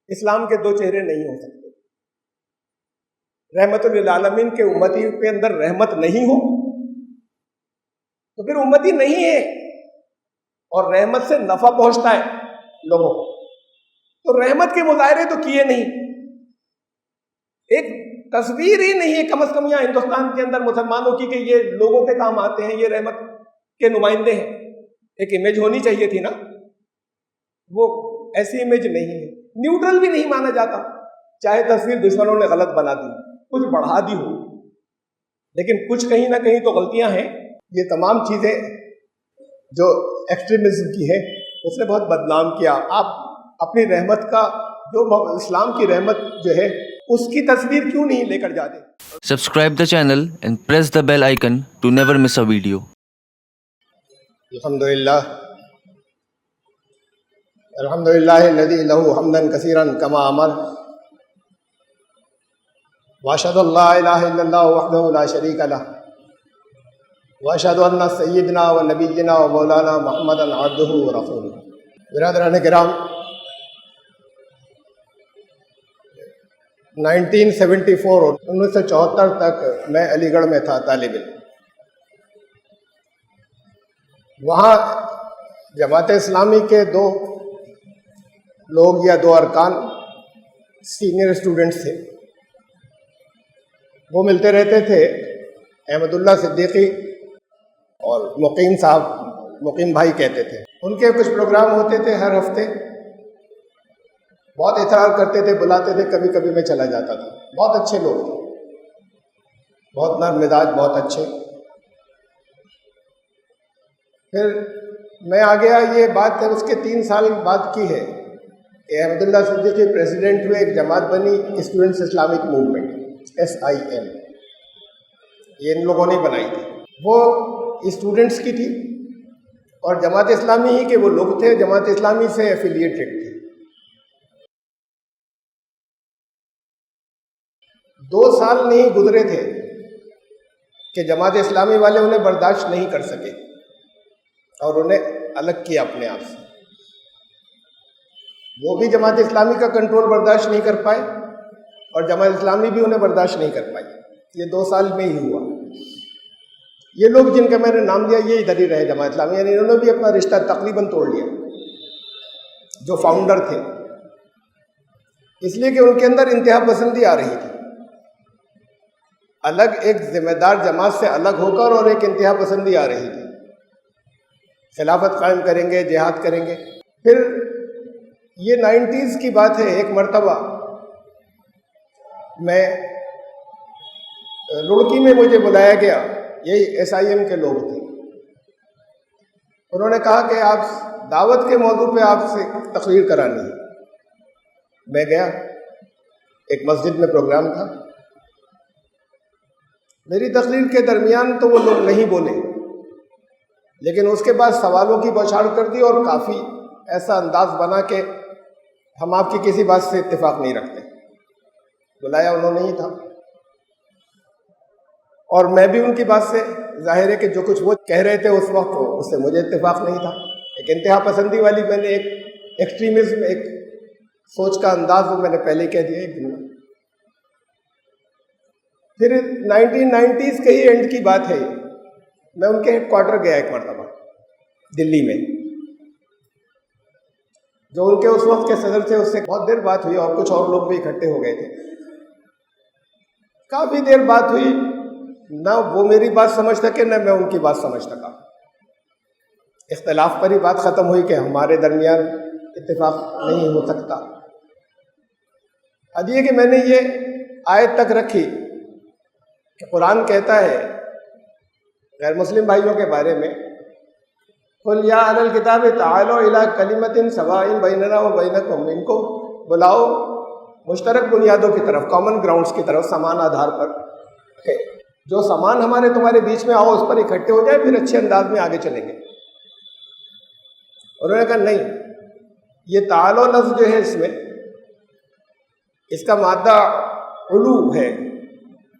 اسلام کے دو چہرے نہیں ہو سکتے. رحمت للعالمین کے امتی کے اندر رحمت نہیں ہو تو پھر امتی نہیں ہے. اور رحمت سے نفع پہنچتا ہے لوگوں کو، تو رحمت کے مظاہرے تو کیے نہیں. ایک تصویر ہی نہیں ہے کم از کم یہاں ہندوستان کے اندر مسلمانوں کی کہ یہ لوگوں کے کام آتے ہیں، یہ رحمت کے نمائندے ہیں. ایک امیج ہونی چاہیے تھی نا، وہ ایسی امیج نہیں ہے. نیوٹرل بھی نہیں مانا جاتا، چاہے تصویر دشمنوں نے غلط بنا دی، کچھ بڑھا دی ہو، لیکن کچھ کہیں نہ کہیں تو غلطیاں ہیں. یہ تمام چیزیں جو ایکسٹریمزم کی ہے اس نے بہت بدنام کیا. آپ اپنی رحمت کا جو اسلام کی رحمت جو ہے اس کی تصویر کیوں نہیں لے کر جاتے؟ Subscribe the channel and press the bell icon to never miss a video. الحمدللہ الذی لہ حمدا کثیرا کما امر واشہد ان لا الہ الا اللہ وحدہ لا شریک لہ واشہد ان سیدنا و نبینا و مولانا محمدا عبدہ و رسولہ. برادران کرام، 1974 تک میں علی گڑھ میں تھا طالب علم. وہاں جماعت اسلامی کے دو لوگ یا دو ارکان سینئر اسٹوڈنٹس تھے، وہ ملتے رہتے تھے. احمد اللہ صدیقی اور مقیم صاحب، مقیم بھائی کہتے تھے. ان کے کچھ پروگرام ہوتے تھے ہر ہفتے، بہت اصرار کرتے تھے، بلاتے تھے، کبھی کبھی میں چلا جاتا تھا. بہت اچھے لوگ تھے، بہت نرم مزاج، بہت اچھے. پھر میں آ گیا. یہ بات ہے اس کے 3 سال بعد کی ہے کہ احمد اللہ صدیقی پریزیڈنٹ ہوئے. ایک جماعت بنی اسٹوڈنٹس اسلامک موومنٹ، SIM. یہ ان لوگوں نے بنائی تھی. وہ اسٹوڈنٹس کی تھی اور جماعت اسلامی ہی کے وہ لوگ تھے، جماعت اسلامی سے ایفیلیٹڈ تھے. 2 سال نہیں گزرے تھے کہ جماعت اسلامی والے انہیں برداشت نہیں کر سکے اور انہیں الگ کیا اپنے آپ سے. وہ بھی جماعت اسلامی کا کنٹرول برداشت نہیں کر پائے اور جماعت اسلامی بھی انہیں برداشت نہیں کر پائی. یہ 2 سال میں ہی ہوا. یہ لوگ جن کا میں نے نام لیا یہ ادھر ہی رہے جماعت اسلامی، یعنی انہوں نے بھی اپنا رشتہ تقریباً توڑ لیا جو فاؤنڈر تھے، اس لیے کہ ان کے اندر انتہا پسندی آ رہی تھی. الگ ایک ذمہ دار جماعت سے الگ ہو کر اور ایک انتہا پسندی آ رہی تھی. خلافت قائم کریں گے، جہاد کریں گے. پھر یہ 90s کی بات ہے. ایک مرتبہ میں رڑکی میں مجھے بلایا گیا، یہی SIM کے لوگ تھے. انہوں نے کہا کہ آپ دعوت کے موضوع پہ آپ سے تقریر کرانی ہے. میں گیا، ایک مسجد میں پروگرام تھا. میری تقریر کے درمیان تو وہ لوگ نہیں بولے، لیکن اس کے بعد سوالوں کی بوچھاڑ کر دی اور کافی ایسا انداز بنا کہ ہم آپ کی کسی بات سے اتفاق نہیں رکھتے. بلایا انہوں نے ہی تھا اور میں بھی ان کی بات سے ظاہر ہے کہ جو کچھ وہ کہہ رہے تھے اس وقت اس سے مجھے اتفاق نہیں تھا. ایک انتہا پسندی والی میں نے ایک ایکسٹریمزم، ایک سوچ کا انداز وہ میں نے پہلے ہی کہہ دیا ایک دن میں. پھر 1990s کے ہی اینڈ کی بات ہے. میں ان کے ہیڈ کوارٹر گیا ایک مرتبہ دلی میں. جو ان کے اس وقت کے صدر تھے اس سے بہت دیر بات ہوئی اور کچھ اور لوگ بھی اکٹھے ہو گئے تھے. کافی دیر بات ہوئی، نہ وہ میری بات سمجھ سکے نہ میں ان کی بات سمجھ سکا. اختلاف پر ہی بات ختم ہوئی کہ ہمارے درمیان اتفاق نہیں ہو سکتا. اب یہ کہ میں نے یہ آیت تک رکھی کہ قرآن کہتا ہے غیر مسلم بھائیوں کے بارے میں، قُلْ يَا أَهْلَ الْكِتَابِ تَعَالَوْا إِلَىٰ كَلِمَةٍ سَوَاءٍ بَيْنَنَا وَبَيْنَكُمْ. ان کو بلاؤ مشترک بنیادوں کی طرف، کامن گراؤنڈز کی طرف، سمان آدھار پر. جو سامان ہمارے تمہارے بیچ میں آؤ اس پر اکٹھے ہو جائے، پھر اچھے انداز میں آگے چلیں گے. انہوں نے کہا نہیں، یہ تعالو لفظ جو ہے اس میں، اس کا مادہ علو ہے،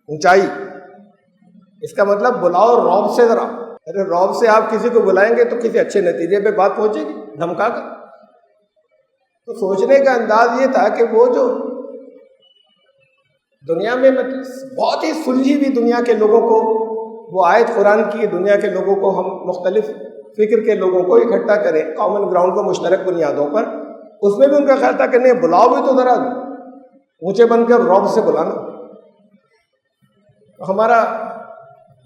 اونچائی. اس کا مطلب بلاؤ رعب سے ذرا. ارے رعب سے آپ کسی کو بلائیں گے تو کسی اچھے نتیجے پہ بات پہنچے گی، دھمکا کر. تو سوچنے کا انداز یہ تھا کہ وہ جو دنیا میں بہت ہی سلجھی ہوئی دنیا کے لوگوں کو وہ آیت قرآن کی دنیا کے لوگوں کو ہم مختلف فکر کے لوگوں کو اکٹھا کریں کامن گراؤنڈ کو مشترک بنیادوں پر، اس میں بھی ان کا خیال تھا کہ نہیں بلاؤ بھی تو ذرا اونچے بن کر رعب سے بلانا۔ ہمارا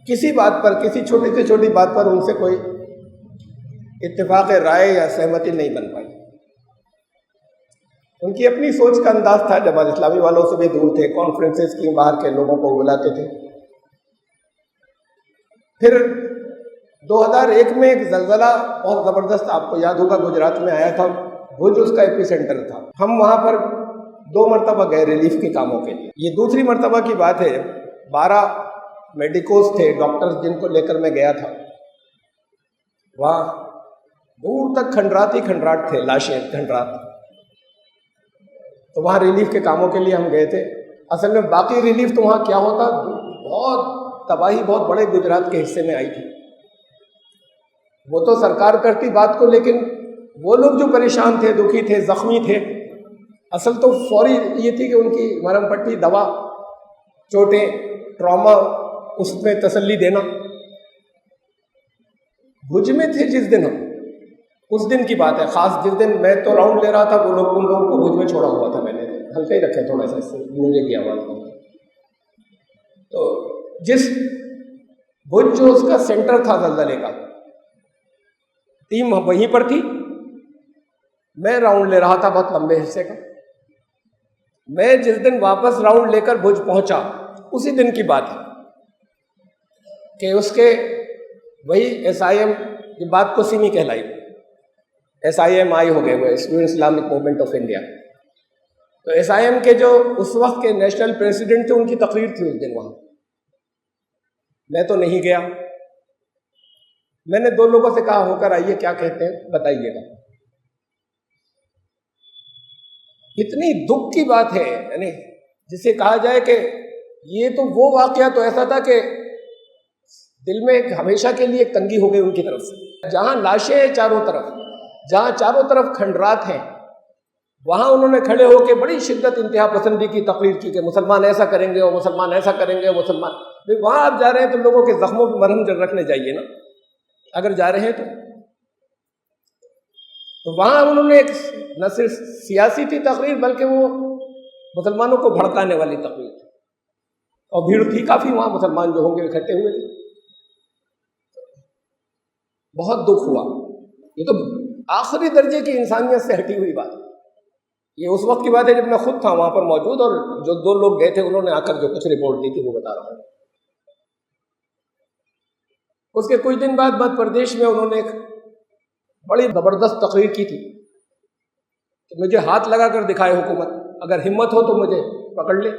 کسی بات پر، کسی چھوٹی سے چھوٹی بات پر ان سے کوئی اتفاق رائے یا سہمتی نہیں بن پائی۔ ان کی اپنی سوچ کا انداز تھا، جماعت اسلامی والوں سے بھی دور تھے، کانفرنسز کی باہر کے لوگوں کو بلاتے تھے۔ پھر 2001 میں ایک زلزلہ بہت زبردست، آپ کو یاد ہوگا، گجرات میں آیا تھا، بھوج اس کا ایپی سینٹر تھا۔ ہم وہاں پر 2 مرتبہ گئے ریلیف کے کاموں کے لیے۔ یہ دوسری مرتبہ کی بات ہے، 12 میڈیکوز تھے، ڈاکٹرز جن کو لے کر میں گیا تھا۔ وہاں دور تک کھنڈرات ہی کھنڈرات تھے، لاشیں کھنڈرات۔ تو وہاں ریلیف کے کاموں کے لیے ہم گئے تھے۔ اصل میں باقی ریلیف تو وہاں کیا ہوتا، بہت تباہی بہت بڑے گجرات کے حصے میں آئی تھی، وہ تو سرکار کرتی بات کو، لیکن وہ لوگ جو پریشان تھے، دکھی تھے، زخمی تھے، اصل تو فوری یہ تھی کہ ان کی مرہم پٹی، دوا، چوٹیں، ٹراما، اس میں تسلی دینا۔ بھوج میں تھے جس دن ہم، اس دن کی بات ہے خاص، جس دن میں تو راؤنڈ لے رہا تھا، وہ لوگ ان لوگوں کو بھوج میں چھوڑا ہوا تھا، میں نے ہلکا ہی رکھا تھوڑا سا، اس سے گونجے کی آواز میں۔ تو جس بھوج جو اس کا سینٹر تھا زلزلے کا، ٹیم وہیں پر تھی، میں راؤنڈ لے رہا تھا بہت لمبے حصے کا۔ میں جس دن واپس راؤنڈ لے کر بھوج پہنچا، اسی دن کی بات ہے کہ اس کے وہی ایس آئی ایم کی بات کو سیمی کہلائی، ایس آئی ایم آئی ہو گئے ہوئے، student Islamic movement of India. تو ایس آئی ایم کے جو اس وقت کے نیشنل پریزیڈنٹ تھے، ان کی تقریر تھی اس دن وہاں، میں تو نہیں گیا۔ میں نے 2 لوگوں سے کہا ہو کر آئیے، کیا کہتے ہیں بتائیے گا۔ اتنی دکھ کی بات ہے، یعنی جسے کہا جائے کہ یہ تو وہ واقعہ تو ایسا تھا کہ دل میں ہمیشہ کے لیے ایک تنگی ہو گئی ان کی طرف سے۔ جہاں لاشیں ہیں چاروں طرف، جہاں چاروں طرف کھنڈرات ہیں، وہاں انہوں نے کھڑے ہو کے بڑی شدت انتہا پسندی کی تقریر کی کہ مسلمان ایسا کریں گے اور مسلمان ایسا کریں گے، مسلمان۔ وہاں آپ جا رہے ہیں تو لوگوں کے زخموں پہ مرہم رکھنے جائیے نا، اگر جا رہے ہیں تو وہاں انہوں نے ایک نہ صرف سیاسی تھی تقریر، بلکہ وہ مسلمانوں کو بھڑکانے والی تقریر تھی، اور بھیڑ تھی کافی وہاں، مسلمان جو ہوں گے اکٹھے ہوئے تھے۔ بہت دکھ ہوا، یہ تو آخری درجے کی انسانیت سے ہٹی ہوئی بات ہے۔ یہ اس وقت کی بات ہے جب میں خود تھا وہاں پر موجود، اور جو 2 لوگ گئے تھے انہوں نے آ کر جو کچھ رپورٹ دی تھی وہ بتا رہا ہوں۔ اس کے کچھ دن بعد مدھیہ پردیش میں انہوں نے ایک بڑی زبردست تقریر کی تھی کہ مجھے ہاتھ لگا کر دکھائے حکومت، اگر ہمت ہو تو مجھے پکڑ لے،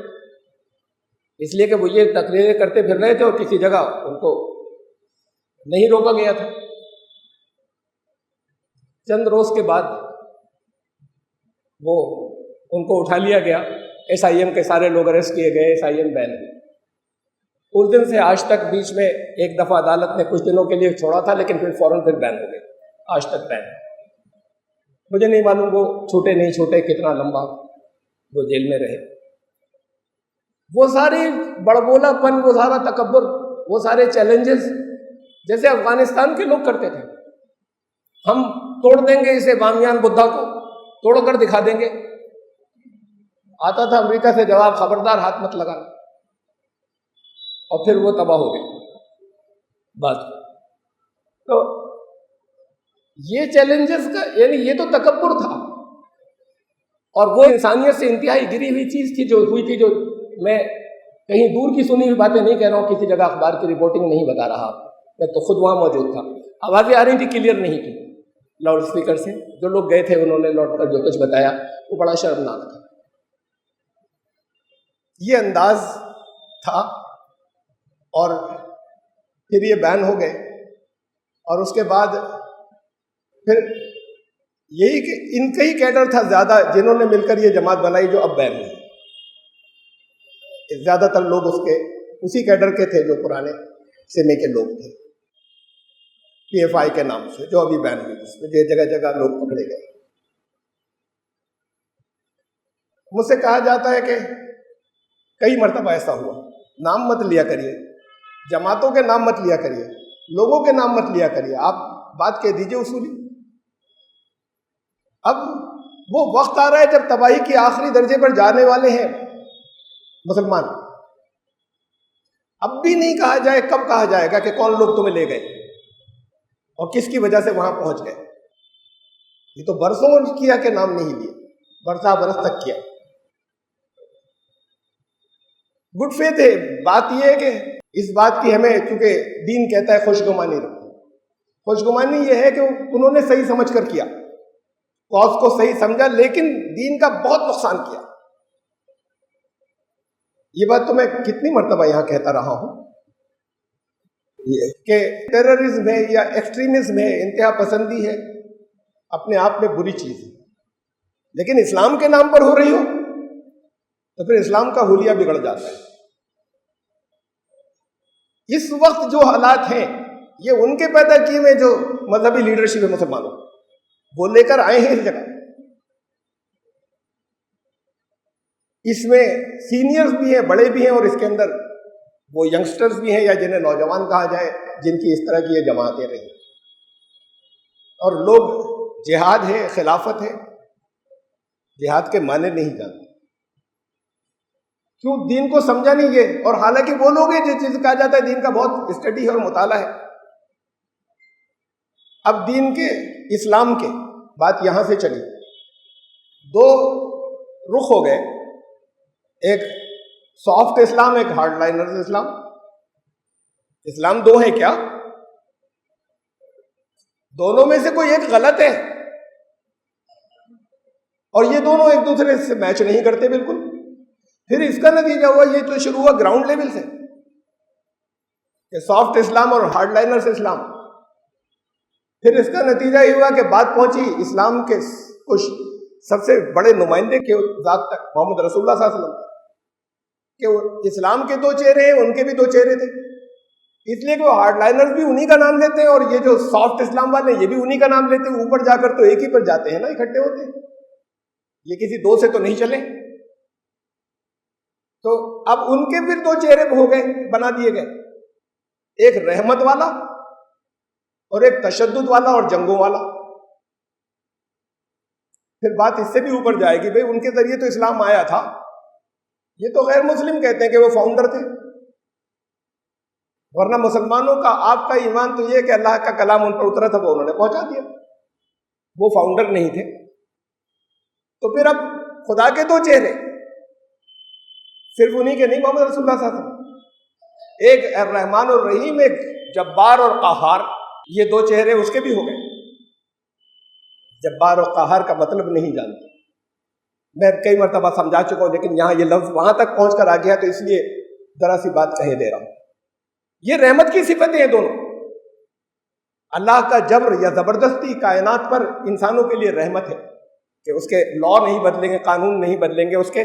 اس لیے کہ وہ یہ تقریریں کرتے پھر رہے تھے اور کسی جگہ ان کو نہیں روکا گیا تھا۔ چند روز کے بعد وہ ان کو اٹھا لیا گیا، ایس آئی ایم کے سارے لوگ اریسٹ کیے گئے، ایس آئی ایم بین ہوئے۔ اس دن سے آج تک بیچ میں ایک دفعہ عدالت نے کچھ دنوں کے لیے چھوڑا تھا، لیکن پھر فوراً بین ہو گئے، آج تک بین۔ مجھے نہیں معلوم وہ چھوٹے نہیں چھوٹے، کتنا لمبا وہ جیل میں رہے۔ وہ ساری بڑبولا پن، وہ سارا تکبر، وہ سارے چیلنجز جیسے افغانستان کے لوگ کرتے تھے، ہم توڑ دیں گے اسے بامیان بدھا کو، توڑ کر دکھا دیں گے۔ آتا تھا امریکہ سے جواب، خبردار ہاتھ مت لگانا، اور پھر وہ تباہ ہو گئے بات۔ تو یہ چیلنجز کا یعنی یہ تو تکبر تھا، اور وہ انسانیت سے انتہائی گری ہوئی چیز تھی جو ہوئی تھی، جو میں کہیں دور کی سنی ہوئی باتیں نہیں کہہ رہا ہوں، کسی جگہ اخبار کی رپورٹنگ نہیں بتا رہا، میں تو خود وہاں موجود تھا۔ آوازیں آ رہی تھی، کلیئر نہیں تھی لاؤڈ اسپیکر سے، جو لوگ گئے تھے انہوں نے لوٹ کر جو کچھ بتایا وہ بڑا شرمناک تھا۔ یہ انداز تھا، اور پھر یہ بین ہو گئے، اور اس کے بعد پھر یہی کہ ان کا ہی کیڈر تھا زیادہ جنہوں نے مل کر یہ جماعت بنائی جو اب بین ہوئی۔ زیادہ تر لوگ اس کے اسی کیڈر کے تھے جو پرانے سیمی کے لوگ تھے، پی ایف آئی کے نام سے، جو ابھی بین ہوئی، جس میں جگہ جگہ لوگ پکڑے گئے۔ مجھ سے کہا جاتا ہے کہ کئی مرتبہ ایسا ہوا، نام مت لیا کریے، جماعتوں کے نام مت لیا کریے، لوگوں کے نام مت لیا کریے، آپ بات کہہ دیجئے اصولی۔ اب وہ وقت آ رہا ہے جب تباہی کی آخری درجے پر جانے والے ہیں مسلمان، اب بھی نہیں کہا جائے، کب کہا جائے گا کہ کون لوگ تمہیں لے گئے اور کس کی وجہ سے وہاں پہنچ گئے؟ یہ تو برسوں کیا کہ نام نہیں لیے، برسا برس تک کیا۔ گڈ فیتھ ہے۔ بات یہ ہے کہ اس بات کی ہمیں، چونکہ دین کہتا ہے خوشگمانی رکھو، خوشگمانی یہ ہے کہ انہوں نے صحیح سمجھ کر کیا، کاز کو صحیح سمجھا، لیکن دین کا بہت نقصان کیا۔ یہ بات تو میں کتنی مرتبہ یہاں کہتا رہا ہوں کہ ٹیررزم ہے یا ایکسٹریمزم ہے، انتہا پسندی ہے، اپنے آپ میں بری چیز ہے، لیکن اسلام کے نام پر ہو رہی ہو تو پھر اسلام کا حلیہ بگڑ جاتا ہے۔ اس وقت جو حالات ہیں یہ ان کے پیدا کیے ہوئے جو مذہبی لیڈرشپ ہے مسلمانوں، وہ لے کر آئے ہیں اس جگہ۔ اس میں سینئرز بھی ہیں، بڑے بھی ہیں، اور اس کے اندر وہ ینگسٹرز بھی ہیں یا جنہیں نوجوان کہا جائے، جن کی اس طرح کی یہ جماعتیں رہیں، اور لوگ جہاد ہے، خلافت ہے، جہاد کے معنی نہیں جانتے، کیوں؟ دین کو سمجھا نہیں یہ، اور حالانکہ وہ لوگ ہیں جس چیز کہا جاتا ہے دین کا بہت اسٹڈی ہے اور مطالعہ ہے۔ اب دین کے، اسلام کے بات یہاں سے چلی، دو رخ ہو گئے، ایک سافٹ اسلام، ایک ہارڈ لائنر اسلام۔ اسلام دو ہیں کیا؟ دونوں میں سے کوئی ایک غلط ہے، اور یہ دونوں ایک دوسرے سے میچ نہیں کرتے بالکل۔ پھر اس کا نتیجہ ہوا، یہ تو شروع ہوا گراؤنڈ لیول سے کہ سافٹ اسلام اور ہارڈ لائنر اسلام، پھر اس کا نتیجہ یہ ہوا کہ بات پہنچی اسلام کے کچھ سب سے بڑے نمائندے کے ذات تک، محمد رسول اللہ صلی اللہ علیہ وسلم، کہ اسلام کے دو چہرے ہیں، ان کے بھی دو چہرے تھے، اس لیے کہ وہ ہارڈ لائنر بھی انہی کا نام لیتے ہیں، اور یہ جو سافٹ اسلام والے یہ بھی انہی کا نام لیتے ہیں۔ اوپر جا کر تو ایک ہی پر جاتے ہیں نا، اکٹھے ہوتے ہیں، یہ کسی دو سے تو نہیں چلے۔ تو اب ان کے پھر دو چہرے ہو گئے، بنا دیے گئے، ایک رحمت والا اور ایک تشدد والا اور جنگوں والا۔ پھر بات اس سے بھی اوپر جائے گی، بھئی ان کے ذریعے تو اسلام آیا تھا، یہ تو غیر مسلم کہتے ہیں کہ وہ فاؤنڈر تھے، ورنہ مسلمانوں کا، آپ کا ایمان تو یہ ہے کہ اللہ کا کلام ان پر اترا تھا، وہ انہوں نے پہنچا دیا، وہ فاؤنڈر نہیں تھے۔ تو پھر اب خدا کے دو چہرے، صرف انہی کے نہیں، محمد رسول اللہ صلی اللہ علیہ وسلم، ایک الرحمن الرحیم، ایک جبار اور قہار، یہ دو چہرے اس کے بھی ہو گئے۔ جبار اور قہار کا مطلب نہیں جانتے، میں کئی مرتبہ سمجھا چکا ہوں، لیکن یہاں یہ لفظ وہاں تک پہنچ کر آ گیا تو اس لیے ذرا سی بات کہے دے رہا ہوں۔ یہ رحمت کی صفتیں ہیں دونوں، اللہ کا جبر یا زبردستی کائنات پر انسانوں کے لیے رحمت ہے کہ اس کے لا نہیں بدلیں گے، قانون نہیں بدلیں گے، اس کے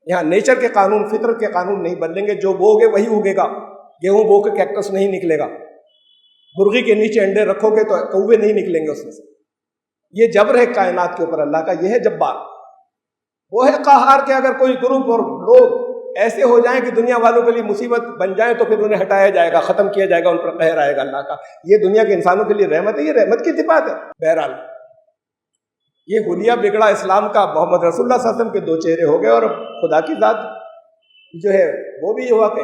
یہاں نیچر کے قانون، فطرت کے قانون نہیں بدلیں گے، جو بو گے وہی اگے گا، گیہوں بو کے کیکٹس نہیں نکلے گا، مرغی کے نیچے انڈے رکھو گے تو کوے نہیں نکلیں گے اس میں سے۔ یہ جبر ہے کائنات کے اوپر اللہ کا، یہ ہے جبار۔ وہ ہے قہار کہ اگر کوئی گروپ اور لوگ ایسے ہو جائیں کہ دنیا والوں کے لیے مصیبت بن جائیں تو پھر انہیں ہٹایا جائے گا، ختم کیا جائے گا، ان پر قہر آئے گا اللہ کا۔ یہ دنیا کے انسانوں کے لیے رحمت ہے، یہ رحمت کی صفات ہے۔ بہرحال یہ حلیہ بگڑا اسلام کا، محمد رسول اللہ صلی اللہ علیہ وسلم کے دو چہرے ہو گئے، اور خدا کی ذات جو ہے وہ بھی یہ ہوا کہ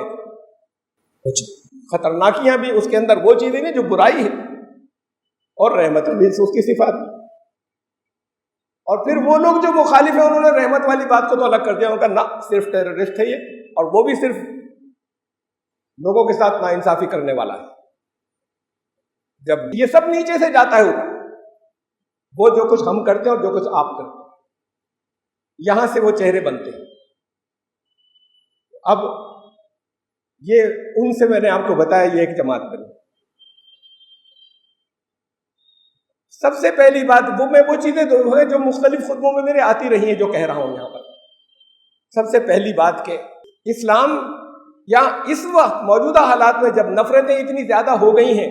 کچھ خطرناکیاں بھی اس کے اندر وہ چیزیں ہیں جو برائی ہے، اور رحمت بھی اس کی صفات ہے۔ اور پھر وہ لوگ جو مخالف ہیں انہوں نے رحمت والی بات کو تو الگ کر دیا، ان کا نہ صرف ٹیررسٹ ہے یہ، اور وہ بھی صرف لوگوں کے ساتھ ناانصافی کرنے والا ہے۔ جب یہ سب نیچے سے جاتا ہے اوپر، وہ جو کچھ ہم کرتے ہیں اور جو کچھ آپ کرتے ہیں، یہاں سے وہ چہرے بنتے ہیں۔ اب یہ ان سے میں نے آپ کو بتایا، یہ ایک جماعت بنی۔ سب سے پہلی بات وہ چیزیں ہیں جو مختلف خطبوں میں میرے آتی رہی ہیں، جو کہہ رہا ہوں یہاں پر۔ سب سے پہلی بات کہ اسلام یا اس وقت موجودہ حالات میں جب نفرتیں اتنی زیادہ ہو گئی ہیں،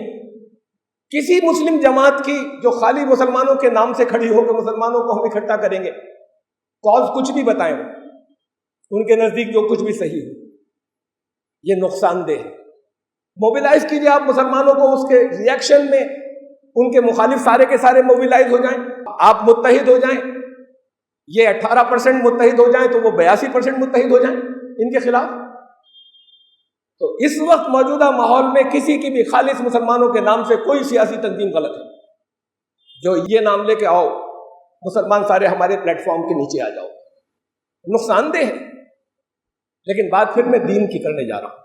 کسی مسلم جماعت کی جو خالی مسلمانوں کے نام سے کھڑی ہو کہ مسلمانوں کو ہم اکٹھا کریں گے، کاز کچھ بھی بتائیں، ان کے نزدیک جو کچھ بھی صحیح ہے یہ نقصان دہ ہے. موبلائز کیجیے آپ مسلمانوں کو، اس کے ریئیکشن میں ان کے مخالف سارے کے سارے موبلائز ہو جائیں، آپ متحد ہو جائیں. یہ 18% متحد ہو جائیں تو وہ 82% متحد ہو جائیں ان کے خلاف. تو اس وقت موجودہ ماحول میں کسی کی بھی خالص مسلمانوں کے نام سے کوئی سیاسی تنظیم غلط ہے. جو یہ نام لے کے آؤ مسلمان سارے ہمارے پلیٹ فارم کے نیچے آ جاؤ، نقصان دہ ہے. لیکن بات پھر میں دین کی کرنے جا رہا ہوں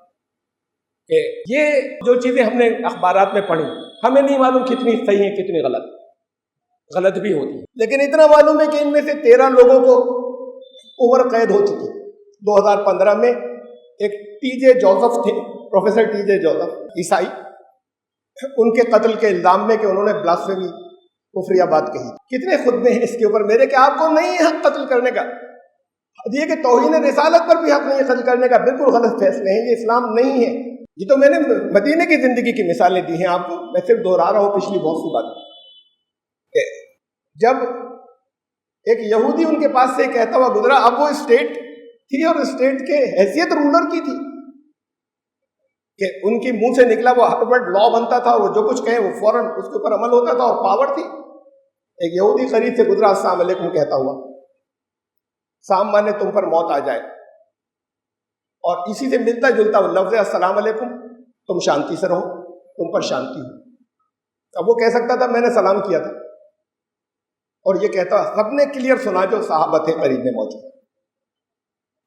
کہ یہ جو چیزیں ہم نے اخبارات میں پڑھی ہمیں نہیں معلوم کتنی صحیح ہیں کتنی غلط بھی ہوتی ہیں، لیکن اتنا معلوم ہے کہ ان میں سے 13 لوگوں کو عمر قید ہو چکی. 2015 میں ایک ٹی جے جوزف تھے، پروفیسر ٹی جے جوزف، عیسائی، ان کے قتل کے الزام میں کہ انہوں نے بلاسفیمی کفریہ بات کہی. کتنے خطبے ہیں اس کے اوپر میرے کہ آپ کو نہیں ہے حق قتل کرنے کا. یہ کہ توہین رسالت پر بھی حق نہیں ہے قتل کرنے کا، بالکل غلط فیصلے ہیں، یہ اسلام نہیں ہے. یہ تو میں نے مدینے کی زندگی کی مثالیں دی ہیں آپ کو، میں صرف دوہرا رہا ہوں پچھلی بہت سی باتیں. جب ایک یہودی ان کے پاس سے کہتا ہوا گزرا، اب وہ اسٹیٹ تھی اور اسٹیٹ کے حیثیت رولر کی تھی کہ ان کی منہ سے نکلا وہ ہر ورڈ لا بنتا تھا، وہ جو کچھ کہیں وہ فوراً اس کے اوپر عمل ہوتا تھا اور پاور تھی. ایک یہودی قریب سے گزرا، السلام علیکم کہتا ہوا. سام مانے تم پر موت آ جائے، اور اسی سے ملتا جلتا وہ لفظ السلام علیکم، تم شانتی سے رہو، تم پر شانتی ہو. اب وہ کہہ سکتا تھا میں نے سلام کیا تھا، اور یہ کہتا سب نے کلیئر سنا جو صحابہ تھے قریب میں موجود.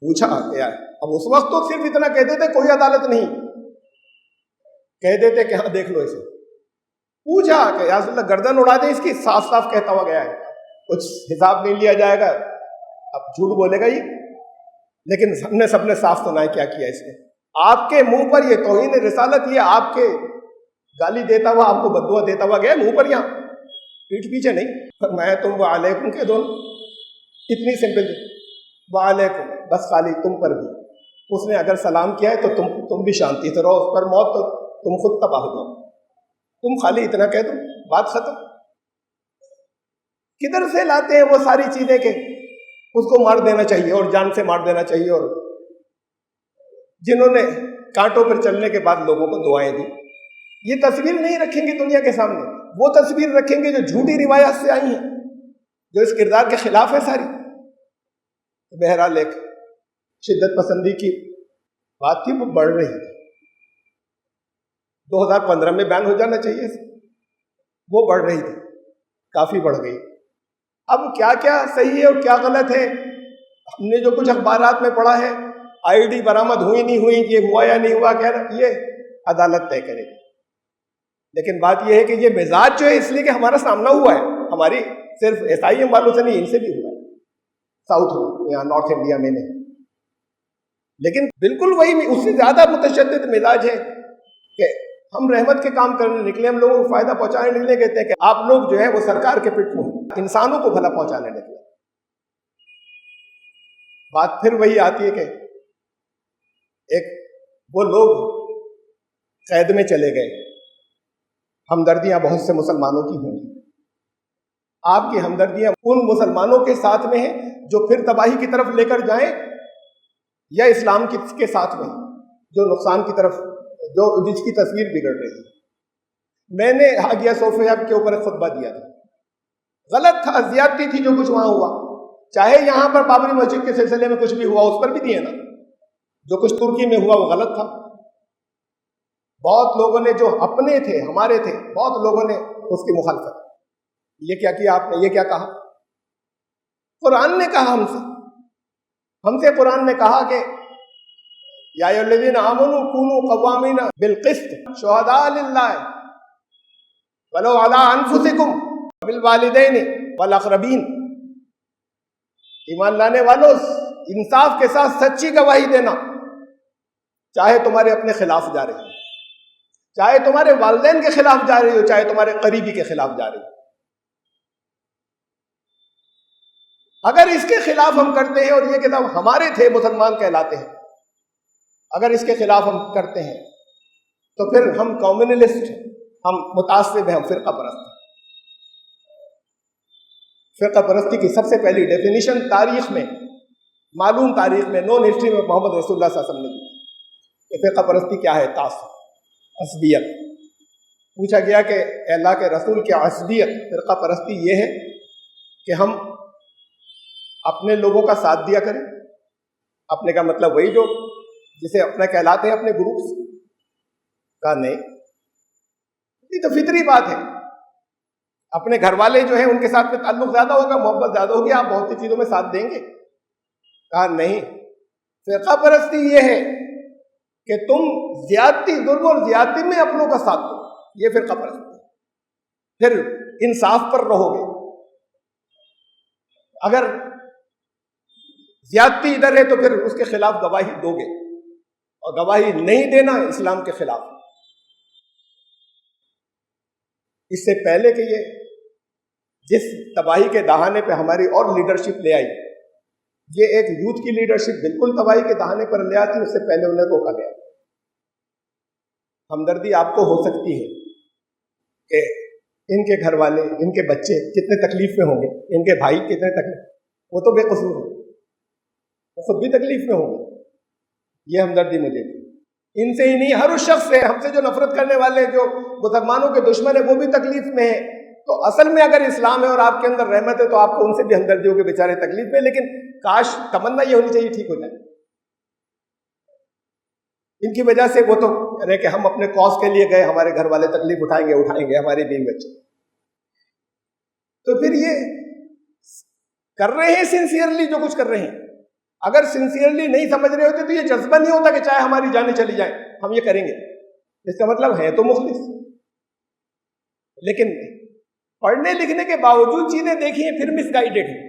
پوچھا کیا ہے؟ اب اس وقت تو صرف اتنا کہتے تھے کوئی عدالت نہیں، کہہ دیتے کہ ہاں دیکھ لو اسے. پوچھا کہ یا رسول اللہ گردن اڑا دے اس کی، صاف صاف کہتا ہوا گیا ہے، کچھ حساب نہیں لیا جائے گا. اب جھوٹ بولے گا یہ، لیکن سب نے صاف سنا ہے کیا کیا اس نے. آپ کے منہ پر یہ توہین رسالت، یہ آپ کے گالی دیتا ہوا، آپ کو بددعا دیتا ہوا گیا منہ پر، یہاں پیٹھ پیچھے نہیں. میں تم وعلیکم کہہ دو، اتنی سمپل، وعلیکم بس، خالی تم پر بھی. اس نے اگر سلام کیا ہے تو تم بھی شانتی سے رہو، اس پر موت تو تم خود تباہ ہو جاؤ. تم خالی اتنا کہہ دو، بات ختم. کدھر سے لاتے ہیں وہ ساری چیزیں کہ اس کو مار دینا چاہیے اور جان سے مار دینا چاہیے، اور جنہوں نے کانٹوں پر چلنے کے بعد لوگوں کو دعائیں دی. یہ تصویر نہیں رکھیں گے دنیا کے سامنے، وہ تصویر رکھیں گے جو جھوٹی روایات سے آئی ہیں، جو اس کردار کے خلاف ہے ساری. بہرحال ایک شدت پسندی کی بات تھی، وہ بڑھ رہی تھی. 2015 میں بیان ہو جانا چاہیے، وہ بڑھ رہی تھی، کافی بڑھ گئی. اب کیا کیا صحیح ہے اور کیا غلط ہے، ہم نے جو کچھ اخبارات میں پڑھا ہے، آئی ڈی برآمد ہوئی نہیں ہوئی، یہ ہوا یا نہیں ہوا، کیا یہ عدالت طے کرے گی. لیکن بات یہ ہے کہ یہ مزاج جو ہے اس لیے کہ ہمارا سامنا ہوا ہے، ہماری صرف SIM والوں سے نہیں، ان سے بھی ہوا ہے، ساؤتھ میں، یہاں نارتھ انڈیا میں نہیں. لیکن بالکل وہی اس سے زیادہ متشدد مزاج ہے کہ ہم رحمت کے کام کرنے نکلے، ہم لوگوں کو فائدہ پہنچانے نکلے. کہتے ہیں کہ آپ لوگ جو ہے وہ سرکار کے پٹ میں انسانوں کو بھلا پہنچانے نکلے. بات پھر وہی آتی ہے کہ ایک وہ لوگ قید میں چلے گئے، ہمدردیاں بہت سے مسلمانوں کی ہوں گی. آپ کی ہمدردیاں ان مسلمانوں کے ساتھ میں ہیں جو پھر تباہی کی طرف لے کر جائیں، یا اسلام کے ساتھ میں جو نقصان کی طرف، جو جس کی تصویر بگڑ رہی ہے. میں نے حاجیہ صوفیہ کے اوپر ایک خطبہ دیا تھا، غلط تھا، زیادتی تھی جو کچھ وہاں ہوا. چاہے یہاں پر بابری مسجد کے سلسلے میں کچھ بھی ہوا اس پر بھی دیے نا، جو کچھ ترکی میں ہوا وہ غلط تھا. بہت لوگوں نے جو اپنے تھے، ہمارے تھے، بہت لوگوں نے اس کی مخالفت. یہ کیا کیا آپ نے، یہ کیا کہا؟ قرآن نے کہا ہم سے قرآن نے کہا کہ یا ایھا الذین آمنوا کونوا قوامین بالقسط شہداء للہ ولو علی انفسکم بالوالدین والاقربین. ایمان لانے والوں، انصاف کے ساتھ سچی گواہی دینا، چاہے تمہارے اپنے خلاف جا رہی ہو، چاہے تمہارے والدین کے خلاف جا رہی ہو، چاہے تمہارے قریبی کے خلاف جا رہی ہو. اگر اس کے خلاف ہم کرتے ہیں، اور یہ کتاب ہمارے تھے مسلمان کہلاتے ہیں، اگر اس کے خلاف ہم کرتے ہیں تو پھر ہم کمیونسٹ، ہم متعصب ہیں، ہم فرقہ پرست ہیں. فرقہ پرستی کی سب سے پہلی ڈیفینیشن تاریخ میں معلوم تاریخ میں نون ہسٹری میں محمد رسول اللہ صلی اللہ علیہ وسلم نے دی کہ فرقہ پرستی کیا ہے؟ عصبیت. پوچھا گیا کہ اے اللہ کے رسول کی عصبیت فرقہ پرستی یہ ہے کہ ہم اپنے لوگوں کا ساتھ دیا کریں. اپنے کا مطلب وہی جو جسے اپنا کہلاتے ہیں اپنے گروپس کا. نہیں، یہ تو فطری بات ہے. اپنے گھر والے جو ہیں ان کے ساتھ میں تعلق زیادہ ہوگا، محبت زیادہ ہوگی، آپ بہت سی چیزوں میں ساتھ دیں گے. کہا نہیں، فرقہ پرستی یہ ہے کہ تم زیادتی، ظلم اور زیادتی میں اپنوں کا ساتھ دو. یہ فرقہ پرستی. پھر انصاف پر رہو گے. اگر زیادتی ادھر ہے تو پھر اس کے خلاف گواہی دو گے، اور گواہی نہیں دینا اسلام کے خلاف. اس سے پہلے کہ یہ جس تباہی کے دہانے پہ ہماری اور لیڈرشپ لے آئی، یہ ایک یوتھ کی لیڈرشپ بالکل تباہی کے دہانے پر لے آتی، اس سے پہلے انہیں روکا گیا. ہمدردی آپ کو ہو سکتی ہے کہ ان کے گھر والے، ان کے بچے کتنے تکلیف میں ہوں گے، ان کے بھائی کتنے تکلیف، وہ تو بے قصور ہیں، وہ خود بھی تکلیف میں ہوں گے. یہ ہمدردی مجھے دی. ان سے ہی نہیں، ہر اس شخص سے، ہم سے جو نفرت کرنے والے، جو مسلمانوں کے دشمن ہیں، وہ بھی تکلیف میں ہیں. تو اصل میں اگر اسلام ہے اور آپ کے اندر رحمت ہے تو آپ کو ان سے بھی ہمدردی ہو کے بیچارے تکلیف میں. لیکن کاش تمنا یہ ہونی چاہیے ٹھیک ہو جائے. ان کی وجہ سے وہ تو رہے کہ ہم اپنے کاز کے لیے گئے، ہمارے گھر والے تکلیف اٹھائیں گے ہمارے بیوی بچے. تو پھر یہ کر رہے ہیں سنسیئرلی جو کچھ کر رہے ہیں. اگر سنسیئرلی نہیں سمجھ رہے ہوتے تو یہ جذبہ نہیں ہوتا کہ چاہے ہماری جانیں چلی جائیں ہم یہ کریں گے. اس کا مطلب ہے تو مخلص. لیکن پڑھنے لکھنے کے باوجود چیزیں دیکھی ہیں پھر مس گائیڈڈ ہیں.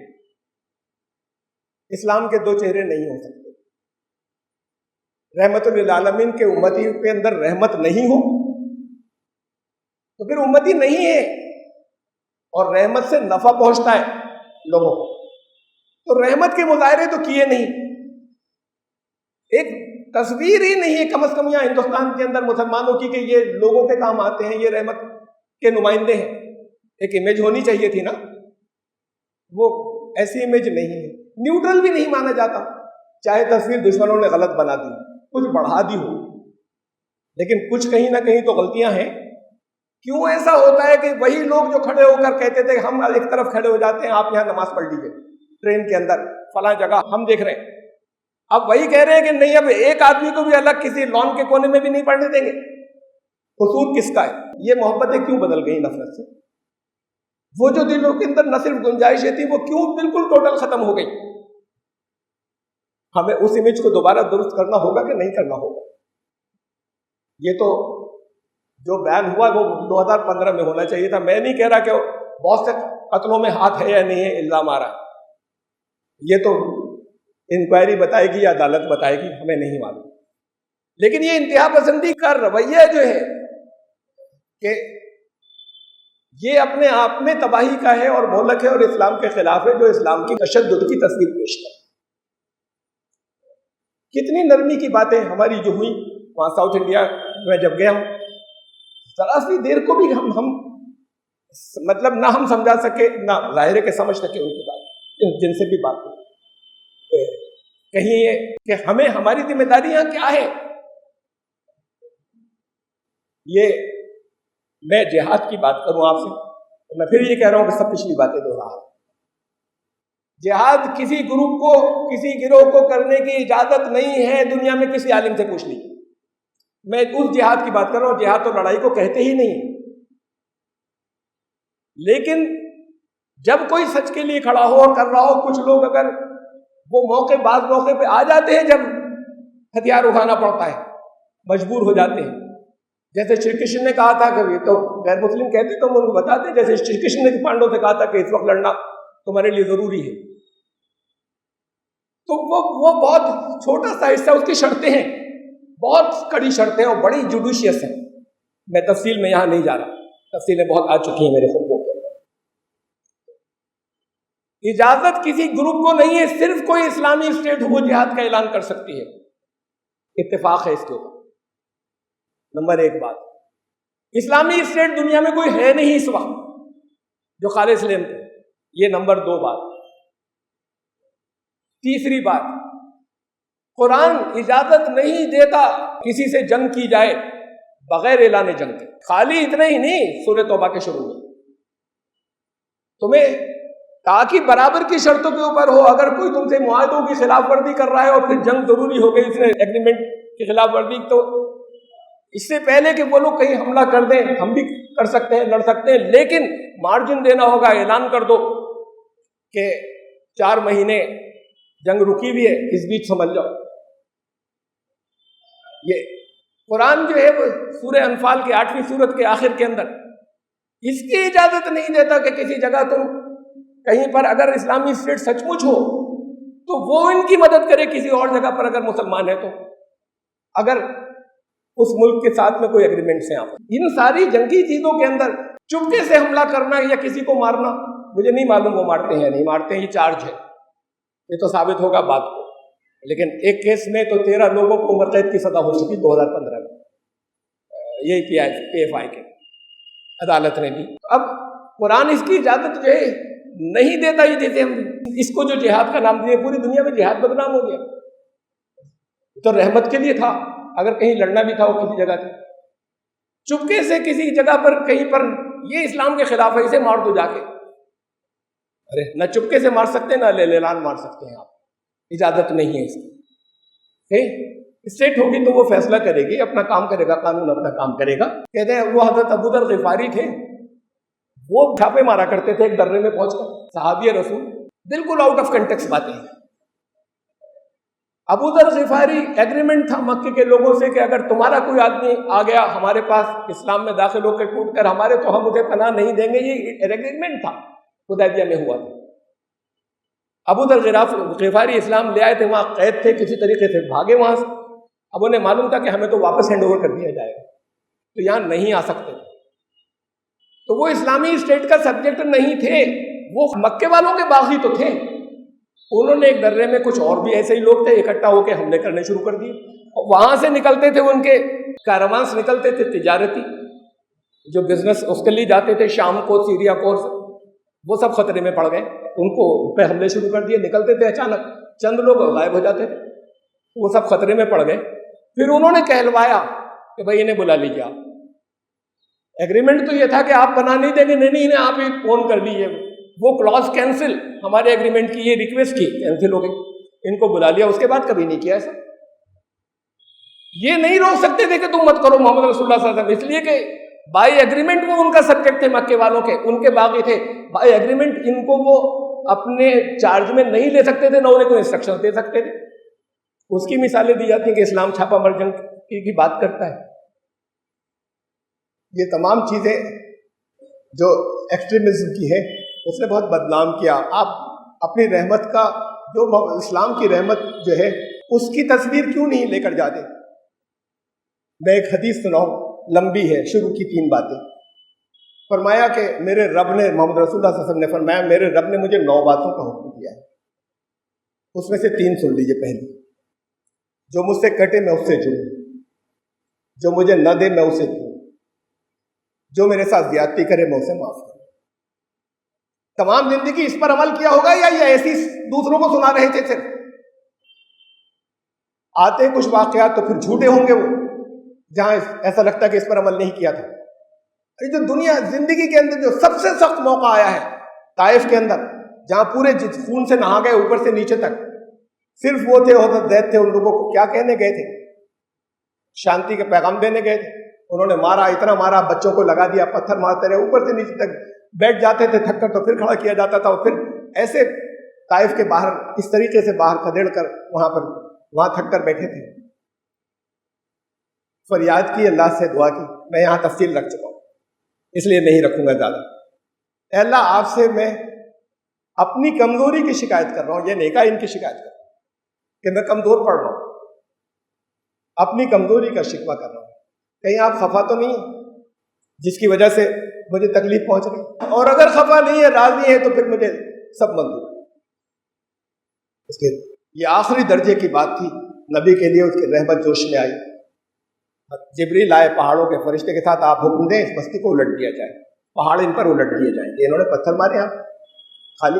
اسلام کے دو چہرے نہیں ہو سکتے. رحمت للعالمین کے امتی کے اندر رحمت نہیں ہو تو پھر امتی نہیں ہے. اور رحمت سے نفع پہنچتا ہے لوگوں کو، تو رحمت کے مظاہرے تو کیے نہیں. ایک تصویر ہی نہیں ہے کم از کم یہاں ہندوستان کے اندر مسلمانوں کی کہ یہ لوگوں کے کام آتے ہیں، یہ رحمت کے نمائندے ہیں. ایک امیج ہونی چاہیے تھی نا. وہ ایسی امیج نہیں ہے. نیوٹرل بھی نہیں مانا جاتا، چاہے تصویر دشمنوں نے غلط بنا دی، کچھ بڑھا دی ہو، لیکن کچھ کہیں نہ کہیں تو غلطیاں ہیں. کیوں ایسا ہوتا ہے کہ وہی لوگ جو کھڑے ہو کر کہتے تھے ہم ایک طرف کھڑے ہو جاتے ہیں، آپ یہاں نماز پڑھ لیجیے ٹرین کے اندر فلاں جگہ ہم دیکھ رہے ہیں، اب وہی کہہ رہے ہیں کہ نہیں اب ایک آدمی کو بھی الگ کسی لان کے کونے میں بھی نہیں پڑھنے دیں گے. قصور کس کا ہے؟ یہ محبتیں کیوں بدل گئی نفرت سے؟ وہ جو دلوں کے اندر نہ صرف گنجائشیں تھیں وہ کیوں بالکل ٹوٹل ختم ہو گئی؟ ہمیں اس امیج کو دوبارہ درست کرنا ہوگا کہ نہیں کرنا ہوگا. یہ تو جو بیان ہوا وہ 2015 میں ہونا چاہیے تھا. میں نہیں کہہ رہا کہ بہت سے قتلوں میں ہاتھ ہے یا نہیں ہے، الزام آ رہا ہے. یہ تو انکوائری بتائے گی یا عدالت بتائے گی، ہمیں نہیں معلوم. لیکن یہ انتہا پسندی کا رویہ جو ہے کہ یہ اپنے آپ میں تباہی کا ہے اور مہلک ہے اور اسلام کے خلاف ہے، جو اسلام کی تشدد کی تصویر پیش کرے. کتنی نرمی کی باتیں ہماری جو ہوئی وہاں ساؤتھ انڈیا میں جب گیا ہوں، ذرا سی دیر کو بھی ہم مطلب نہ ہم سمجھا سکے نہ ظاہر ہے کہ سمجھ سکے ان کی بات، جن سے بھی بات ہوئی. کہیں یہ کہ ہمیں ہماری ذمہ داریاں کیا ہے. یہ میں جہاد کی بات کروں آپ سے تو میں پھر یہ کہہ رہا ہوں کہ سب پچھلی باتیں دوہرا. جہاد کسی گروپ کو، کسی گروہ کو کرنے کی اجازت نہیں ہے. دنیا میں کسی عالم سے پوچھ لیجیے. میں اس جہاد کی بات کر رہا ہوں. جہاد تو لڑائی کو کہتے ہی نہیں. لیکن جب کوئی سچ کے لیے کھڑا ہو اور کر رہا ہو، کچھ لوگ اگر وہ بعض موقع پہ آ جاتے ہیں جب ہتھیار اٹھانا پڑتا ہے، مجبور ہو جاتے ہیں. جیسے شری کرشن نے کہا تھا کہ یہ تو غیر مسلم کہتے تو ہم ان کو بتاتے ہیں، جیسے شری کرشن نے پانڈوں سے کہا تھا کہ اس وقت لڑنا تمہارے لیے ضروری ہے. تو وہ بہت چھوٹا سا حصہ، اس کی شرطیں ہیں، بہت کڑی شرطیں اور بڑی جوڈیشیس ہیں. میں تفصیل میں یہاں نہیں جا رہا، تفصیلیں بہت آ چکی ہیں میرے خطبوں کے اندر. اجازت کسی گروپ کو نہیں ہے. صرف کوئی اسلامی اسٹیٹ ہو وہ جہاد کا اعلان کر سکتی ہے. اتفاق ہے اس کے اوپر. نمبر ایک بات، اسلامی اسٹیٹ دنیا میں کوئی ہے نہیں اس وقت جو خالص لین. یہ نمبر دو بات. تیسری بات، قرآن اجازت نہیں دیتا کسی سے جنگ کی جائے بغیر اعلان جنگ کے. خالی اتنا ہی نہیں، سورہ توبہ کے شروع میں تمہیں تاکہ برابر کی شرطوں کے اوپر ہو، اگر کوئی تم سے معاہدوں کی خلاف ورزی کر رہا ہے اور پھر جنگ ضروری ہو گئی اس نے ایگریمنٹ کی خلاف ورزی، تو اس سے پہلے کہ وہ لوگ کہیں حملہ کر دیں، ہم بھی کر سکتے ہیں، لڑ سکتے ہیں، لیکن مارجن دینا ہوگا. اعلان کر دو کہ 4 مہینے جنگ رکی ہوئی ہے، اس بیچ سمجھ جاؤ. یہ قرآن جو ہے وہ سورہ انفال کی 8ویں سورت کے آخر کے اندر اس کی اجازت نہیں دیتا کہ کسی جگہ تم کہیں پر اگر اسلامی اسٹیٹ سچ مچ ہو تو وہ ان کی مدد کرے کسی اور جگہ پر اگر مسلمان ہے تو، اگر اس ملک کے ساتھ میں کوئی ایگریمنٹس ہیں. ان ساری جنگی چیزوں کے اندر چپکے سے حملہ کرنا یا کسی کو مارنا، مجھے نہیں معلوم وہ مارتے ہیں یا نہیں مارتے ہیں، یہ چارج ہے، یہ تو ثابت ہوگا بعد کو. لیکن ایک کیس میں تو 13 لوگوں کو عمر قید کی سزا ہو چکی 2015 میں، یہی پی ایف آئی کے عدالت نے دی. اب قرآن اس کی اجازت جو ہے نہیں دیتا. یہ جیسے ہم اس کو جو جہاد کا نام دیے، پوری دنیا میں جہاد بدنام ہو گیا. تو رحمت کے لیے تھا، اگر کہیں لڑنا بھی تھا وہ کسی جگہ تھی. چپکے سے کسی جگہ پر کہیں پر یہ اسلام کے خلاف ہے، اسے مار دو جا کے. ارے نہ چپکے سے مار سکتے نہ اعلان مار سکتے ہیں آپ، اجازت نہیں ہے اس کی. اسٹیٹ ہوگی تو وہ فیصلہ کرے گی، اپنا کام کرے گا، قانون اپنا کام کرے گا. کہتے ہیں وہ حضرت ابو ذر غفاری تھے، وہ چھاپے مارا کرتے تھے ایک درے میں پہنچ کر، صحابی رسول، بالکل آؤٹ آف کنٹیکسٹ باتیں ہیں. ابو ذر غفاری ایگریمنٹ تھا مکے کے لوگوں سے کہ اگر تمہارا کوئی آدمی آ گیا ہمارے پاس اسلام میں داخل ہو کے ٹوٹ کر ہمارے، تو ہم اسے پناہ نہیں دیں گے. یہ ایگریمنٹ تھا، حدیبیہ میں ہوا تھا. ابو ذر غفاری اسلام لے آئے تھے، وہاں قید تھے، کسی طریقے سے بھاگے وہاں سے. اب انہیں معلوم تھا کہ ہمیں تو واپس ہینڈ اوور کر دیا جائے گا، تو یہاں نہیں آ سکتے. تو وہ اسلامی اسٹیٹ کا سبجیکٹ نہیں تھے، وہ مکے والوں کے باغی تو تھے. انہوں نے ایک درے میں کچھ اور بھی ایسے ہی لوگ تھے، اکٹھا ہو کے حملے کرنے شروع کر دیے. اور وہاں سے نکلتے تھے ان کے کاروانس، نکلتے تھے تجارتی جو بزنس اس کے لیے جاتے تھے شام کو، سیریا کو، وہ سب خطرے میں پڑ گئے. ان کو پہ حملے شروع کر دیے. نکلتے تھے اچانک چند لوگ غائب ہو جاتے تھے، وہ سب خطرے میں پڑ گئے. پھر انہوں نے کہلوایا کہ بھائی انہیں بلا لیجیے آپ. ایگریمنٹ تو یہ تھا کہ آپ بنا نہیں دیں گے، نہیں انہیں آپ ہی فون کر لیجیے. وہ کلاس کینسل، ہمارے ایگریمنٹ کی یہ ریکویسٹ کی کینسل ہو گئی. ان کو بلا لیا، اس کے بعد کبھی نہیں کیا ایسا. یہ نہیں روک سکتے تھے کہ تم مت کرو محمد رسول اللہ صلی اللہ علیہ وسلم، اس لیے کہ بائی ایگریمنٹ وہ ان کا سبجیکٹ تھے، مکے والوں کے، ان کے باغی تھے. بائی ایگریمنٹ ان کو وہ اپنے چارج میں نہیں لے سکتے تھے، نہ انہیں کوئی انسٹرکشن دے سکتے تھے. اس کی مثالیں دی جاتی ہیں کہ اسلام چھاپا مار جنگ کی بات کرتا ہے. یہ تمام چیزیں جو ایکسٹریمزم کی ہے اس نے بہت بدنام کیا. آپ اپنی رحمت کا جو اسلام کی رحمت جو ہے اس کی تصویر کیوں نہیں لے کر جاتے؟ میں ایک حدیث سناؤں، لمبی ہے، شروع کی 3 باتیں. فرمایا کہ میرے رب نے، محمد رسول اللہ صلی اللہ علیہ وسلم نے فرمایا میرے رب نے مجھے 9 باتوں کا حکم دیا ہے، اس میں سے 3 سن لیجیے. پہلی، جو مجھ سے کٹے میں اس سے جڑوں، جو مجھے نہ دے میں اسے دوں، جو میرے ساتھ زیادتی کرے میں اسے معاف کروں. تمام زندگی اس پر عمل کیا ہوگا یا یہ ایسی دوسروں کو سنا رہے تھے؟ صرف آتے کچھ واقعات تو پھر جھوٹے ہوں گے وہ، جہاں ایسا لگتا ہے کہ اس پر عمل نہیں کیا تھا. جو دنیا زندگی کے اندر جو سب سے سخت موقع آیا ہے طائف کے اندر، جہاں پورے خون سے نہا گئے اوپر سے نیچے تک، صرف وہ تھے حضرت زید تھے. ان لوگوں کو کیا کہنے گئے تھے؟ شانتی کے پیغام دینے گئے تھے. انہوں نے مارا، اتنا مارا، بچوں کو لگا دیا، پتھر مارتے رہے اوپر سے نیچے تک. بیٹھ جاتے تھے تھک کر تو پھر کھڑا کیا جاتا تھا، اور پھر ایسے طائف کے باہر اس طریقے سے باہر کھدیڑ کر وہاں تھک کر بیٹھے تھے. فریاد کی، اللہ سے دعا کی. میں یہاں تفصیل رکھ چکا ہوں اس لیے نہیں رکھوں گا زیادہ. اے اللہ، آپ سے میں اپنی کمزوری کی شکایت کر رہا ہوں، یہ نہیں کہا ان کی شکایت کر رہا ہوں کہ میں کمزور پڑ رہا ہوں، اپنی کمزوری کا شکوہ کر رہا ہوں. کہیں آپ خفا تو نہیں جس کی وجہ سے مجھے تکلیف پہنچ رہی؟ اور اگر خفا نہیں ہے، راضی ہے، تو پھر مجھے سب منظور. اس کے یہ آخری درجے کی بات تھی نبی کے لیے. اس کی رحمت جوش میں آئی. جبریل آئے پہاڑوں کے فرشتے کے ساتھ، آپ حکم دیں اس بستی کو الٹ دیا جائے، پہاڑ ان پر الٹ دیے جائیں گے. انہوں نے پتھر مارے، آپ خالی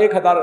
1000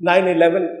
9/11